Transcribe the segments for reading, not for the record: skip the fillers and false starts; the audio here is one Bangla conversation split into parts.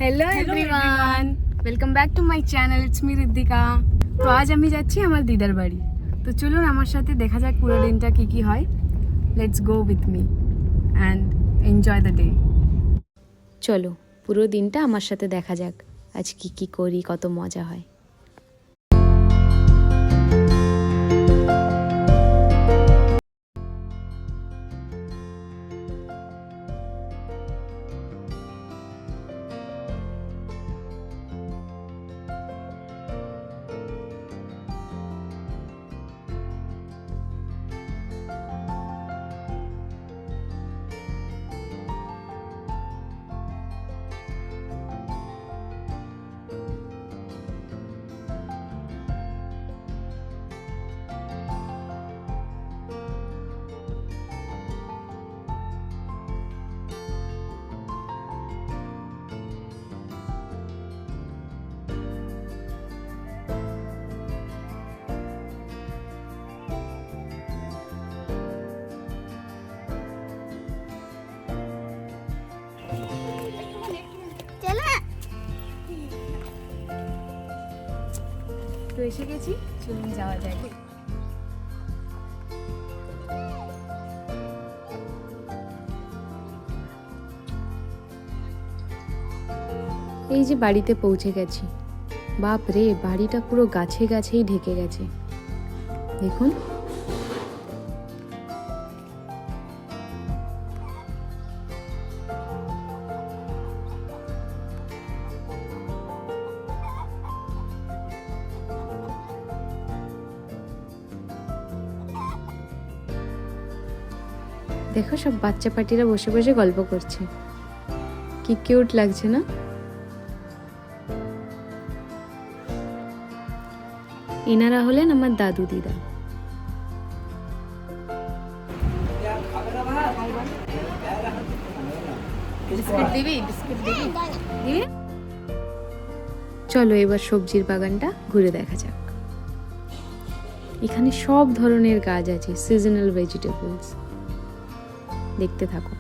Hello everyone, welcome back to my channel. It's me Riddhika. তো আজ আমি যাচ্ছি আমার দিদার বাড়ি। তো চলুন আমার সাথে দেখা যাক পুরো দিনটা কি কি হয়। Let's go with me and enjoy the day. চলো পুরো দিনটা আমার সাথে দেখা যাক আজ কি কি করি, কত মজা হয়। তো এসে গেছি, চলুন যাওয়া যায়। এই যে বাড়িতে পৌঁছে গেছি। বাপ রে, বাড়িটা পুরো গাছে গাছেই ঢেকে গেছে, দেখুন। দেখো সব বাচ্চা পাটিরা বসে বসে গল্প করছে, কি কিউট লাগছে না? এনারা হলেন আমার দাদু দিদা। চলো এবার সবজির বাগানটা ঘুরে দেখা যাক। এখানে সব ধরনের গাছ আছে, সিজনাল ভেজিটেবলস। দেখতে থাকো।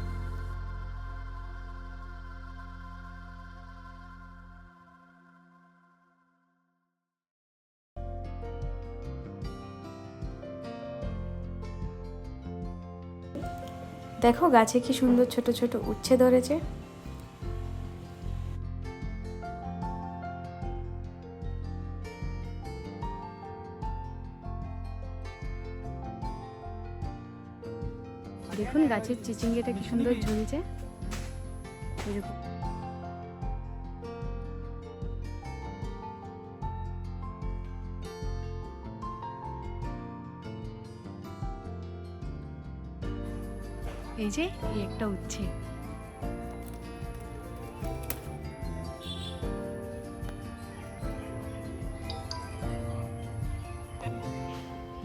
দেখো গাছে কি সুন্দর ছোট ছোট উচ্ছে ধরেছে। দেখুন গাছের চিচিঙ্গাটা কি সুন্দর ঝুলছে। এরকম এই যে এই একটা উচ্ছে।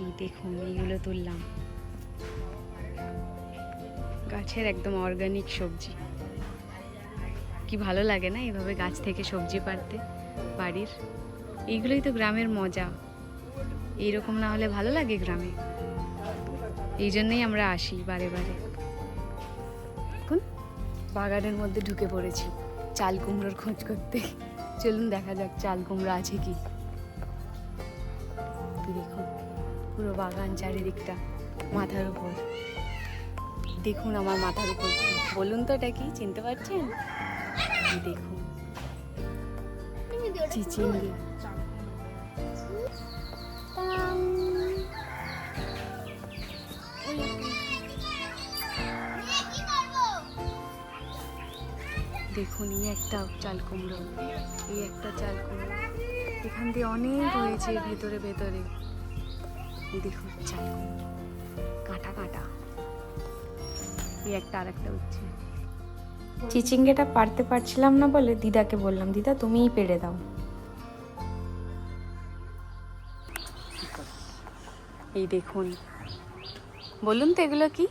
এই দেখুন এইগুলো তুললাম, গাছের একদম অর্গানিক সবজি। কি ভালো লাগে না এইভাবে গাছ থেকে সবজি পাড়তে বাড়ির। এইগুলোই তো গ্রামের মজা। এইরকম না হলে ভালো লাগে গ্রামে, এই জন্যই আমরা আসি বারে বারে। এখন বাগানের মধ্যে ঢুকে পড়েছি চাল কুমড়োর খোঁজ করতে। চলুন দেখা যাক চাল কুমড়ো আছে কি। দেখুন পুরো বাগান চারিদিকটা মাথার উপর। দেখুন আমার মাথার উপর কি, বলুন তো এটা কি, চিনতে পারছেন? দেখুন চিচিঙ্গা। দেখুন এই একটা চাল কুমড়ো, এই একটা চাল কুমড়ো। এখান দিয়ে অনেক হয়েছে ভেতরে ভেতরে। দেখুন চাল কুমড়ো, কাঁটা কাঁটা। এই একটা আর একটা হচ্ছে। চিচিঙ্গাটা পারতে পারছিলাম না বলে দিদাকে বললাম, দিদা তুমিই পেড়ে দাও। এই দেখুন, বলুন তো এগুলো কি?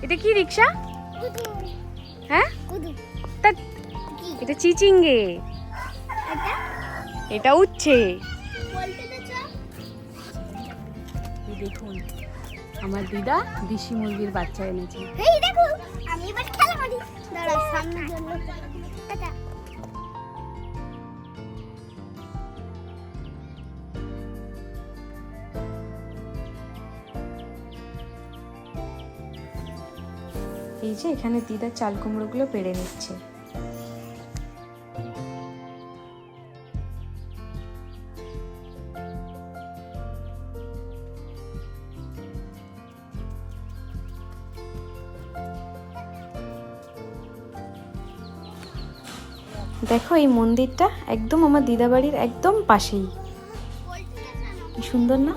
এটা কি রিক্সা? হ্যাঁ তা এটা চিচিঙ্গে, এটা উচ্ছে। দেখুন আমার দিদা দেশি মুরগির বাচ্চা এনেছে। এই দেখো আমি এবার খেলা করি, দাঁড়া সামনের জন্য এটা এই যে এখানে দিদা চাল কুমড়োগুলো পেড়ে নিচ্ছে। দেখো এই মন্দিরটা একদম আমার দিদা বাড়ির একদম পাশেই, কি সুন্দর না?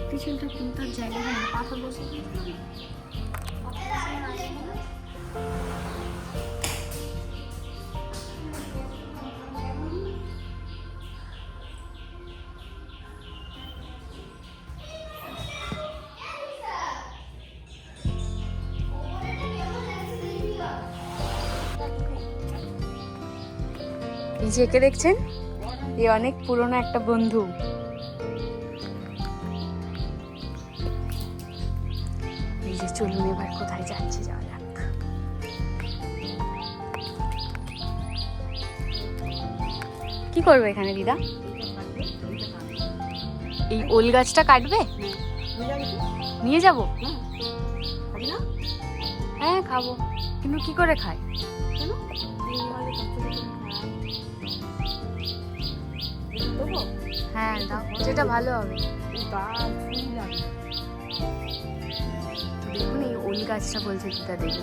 পিছনটা কোন তার জায়গা হয় না, পাথর বসে এই যে একে দেখছেন, এ অনেক পুরনো একটা বন্ধু। এই যে চলুন এবার কোথায় যাচ্ছে, যাওয়া যাক। কি করবে এখানে দিদা? এই ওল গাছটা কাটবে, নিয়ে যাব? হ্যাঁ খাবো, কিন্তু কি করে খাই? হ্যাঁ দাও, যেটা ভালো হবে। দেখুন এই ওল গাছটা বলছে দিদা দেবে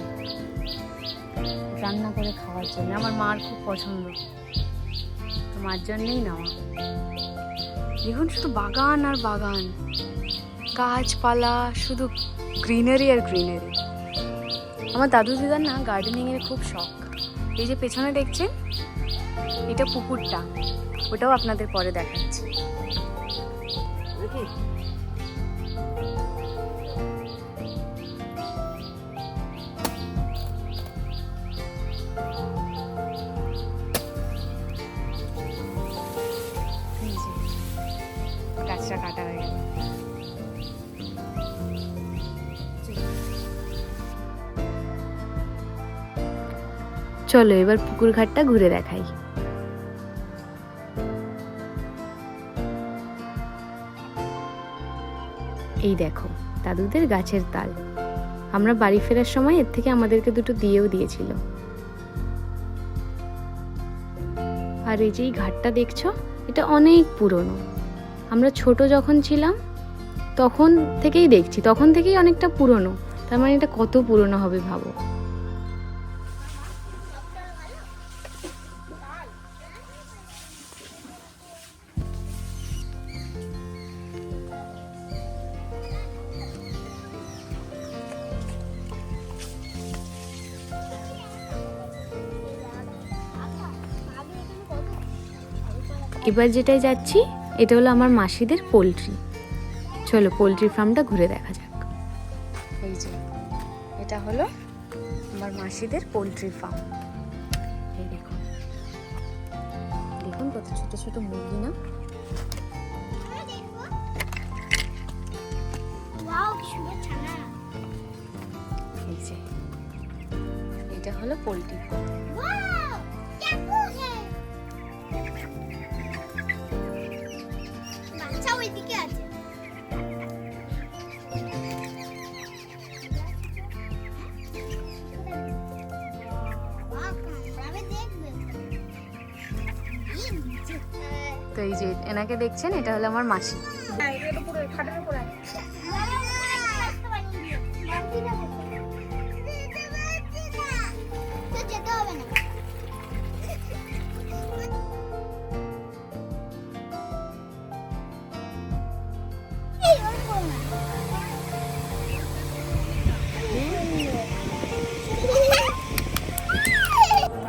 রান্না করে খাওয়ার জন্য, আমার মার খুব পছন্দ, তো মার জন্যই নেওয়া। দেখুন শুধু বাগান আর বাগান, গাছপালা, শুধু গ্রিনারি আর গ্রিনারি। আমার দাদু দিদার না গার্ডেনিং এর খুব শখ। এই যে পেছনে দেখছেন, এটা পুকুরটা, ওটাও আপনাদের পরে দেখাচ্ছি। গাছটা কাটা হয়ে গেল। চলো এবার পুকুর ঘাটটা ঘুরে দেখাই। এই দেখো দাদুদের গাছের তাল, আমরা বাড়ি ফেরার সময় এর থেকে আমাদেরকে দুটো দিয়েও দিয়েছিল। আর এই যে এই ঘাটটা দেখছো, এটা অনেক পুরনো। আমরা ছোট যখন ছিলাম তখন থেকেই দেখছি, তখন থেকেই অনেকটা পুরনো। তার মানে এটা কত পুরনো হবে ভাবো। এবার যেটাই যাচ্ছি এটা হলো আমার মাসিদের পোলট্রি। চলো পোলট্রি ফার্মটা ঘুরে দেখা যাক। এই যে এটা হলো আমার মাসিদের পোলট্রি ফার্ম। এই দেখুন, দেখুন কত ছোট ছোট মুরগি না। এই যে এটা হলো পোলট্রি ফার্ম। তো এই যে এনাকে দেখছেন, এটা হলো আমার মাসি। যেতে হবে না। এই ওর কোন না।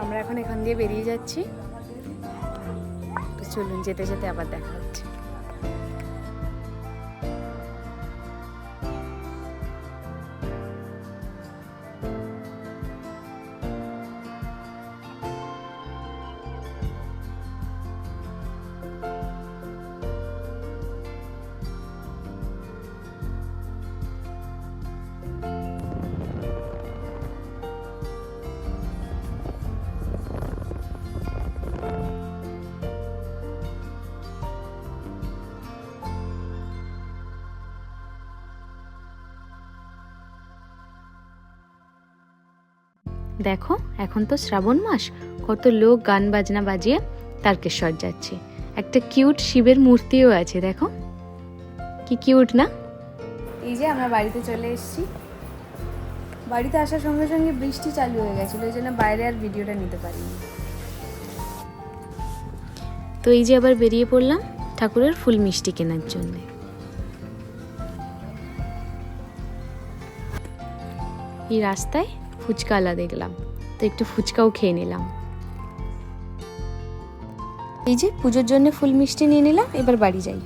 আমরা এখন এখান দিয়ে বেরিয়ে যাচ্ছি, তো চলুন যেতে যেতে আবার দেখা হচ্ছে। দেখো এখন তো শ্রাবণ মাস, কত লোক গান বাজনা বাজিয়ে তারকেশ্বর যাচ্ছে। একটা কিউট শিবের মূর্তিও আছে, দেখো কি কিউট না। এই যে আমরা বাড়িতে চলে এসেছি। বাড়িতে আসার সঙ্গে সঙ্গে বৃষ্টি চালু হয়ে গেছিল, এই জন্য বাইরে আর ভিডিওটা নিতে পারিনি। তো এই যে আবার বেরিয়ে পড়লাম ঠাকুরের ফুল মিষ্টি কেনার জন্য। এই রাস্তায় ফুচকাওয়ালা দেখলাম, তো একটু ফুচকাও খেয়ে নিলাম। এই যে পুজোর জন্য ফুল মিষ্টি নিয়ে নিলাম, এবার বাড়ি যাই।